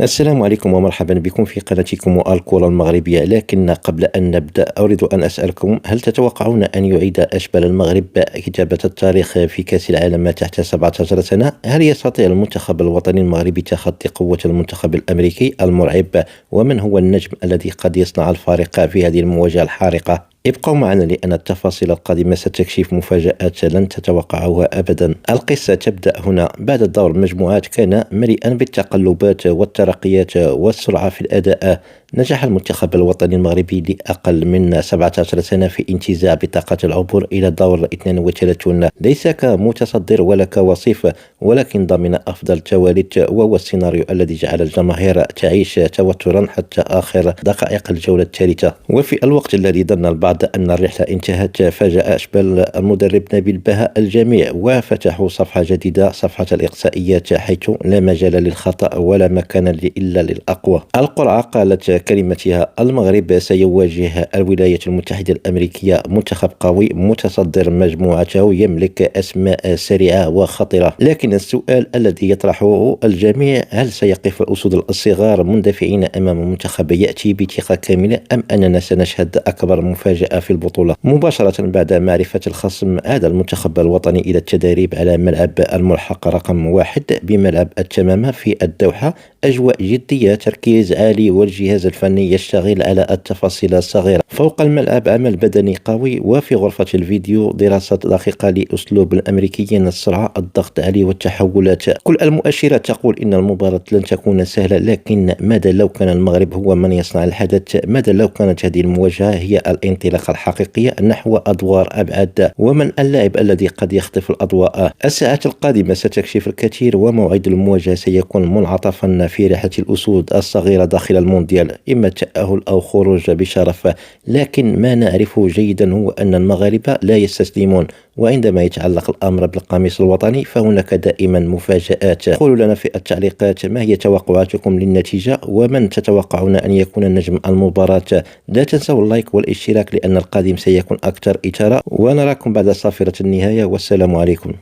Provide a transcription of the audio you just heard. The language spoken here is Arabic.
السلام عليكم ومرحبا بكم في قناتكم الكرة المغربية. لكن قبل أن نبدأ أريد أن أسألكم، هل تتوقعون أن يعيد أشبال المغرب كتابة التاريخ في كأس العالم تحت 17 سنة؟ هل يستطيع المنتخب الوطني المغربي تخطي قوة المنتخب الأمريكي المرعب؟ ومن هو النجم الذي قد يصنع الفارق في هذه المواجهة الحارقة؟ ابقوا معنا لأن التفاصيل القادمة ستكشف مفاجآت لن تتوقعوها أبدا. القصة تبدأ هنا. بعد دور المجموعات كان مليئا بالتقلبات والترقيات والسرعة في الأداء. نجح المنتخب الوطني المغربي لأقل من 17 سنة في انتزاع بطاقة العبور إلى دور 32، ليس كمتصدر ولا كوصيف، ولكن ضمن أفضل توالت، وهو السيناريو الذي جعل الجماهير تعيش توترا حتى آخر دقائق الجولة الثالثة. وفي الوقت الذي ظن البعض أن الرحلة انتهت، فاجأ أشبال المدرب نبيل بهاء الجميع وفتحوا صفحة جديدة، صفحة الإقصائيات، حيث لا مجال للخطأ ولا مكان إلا للأقوى. القرعة قالت كلمتها: المغرب سيواجه الولايات المتحدة الأمريكية، منتخب قوي متصدر مجموعته يملك أسماء سريعة وخطرة. لكن السؤال الذي يطرحه الجميع: هل سيقف الأسود الصغار مندفعين أمام منتخب يأتي بثقة كاملة، أم أننا سنشهد أكبر مفاجأة في البطولة؟ مباشرة بعد معرفة الخصم، عاد المنتخب الوطني إلى التدريب على ملعب الملحق رقم 1 بملعب التمامة في الدوحة. أجواء جدية، تركيز عالي، والجهاز الفني يشتغل على التفاصيل الصغيرة. فوق الملعب عمل بدني قوي، وفي غرفة الفيديو دراسة دقيقة لأسلوب الأمريكيين: السرعة، الضغط عالي، والتحولات. كل المؤشرات تقول إن المباراة لن تكون سهلة، لكن ماذا لو كان المغرب هو من يصنع الحدث؟ ماذا لو كانت هذه المواجهة هي الانطلاقة الحقيقية نحو أدوار أبعد؟ ومن اللاعب الذي قد يخطف الأضواء؟ الساعات القادمة ستكشف الكثير، وموعد المواجهة سيكون منعطفا في رحلة الأسود الصغيرة داخل المونديال، إما التأهل أو خروج بشرف. لكن ما نعرفه جيدا هو أن المغاربة لا يستسلمون، وعندما يتعلق الأمر بالقميص الوطني فهناك دائما مفاجآت. قولوا لنا في التعليقات ما هي توقعاتكم للنتيجة، ومن تتوقعون أن يكون نجم المباراة. لا تنسوا اللايك والاشتراك، لأن القادم سيكون أكثر إثارة، ونراكم بعد صافرة النهاية، والسلام عليكم.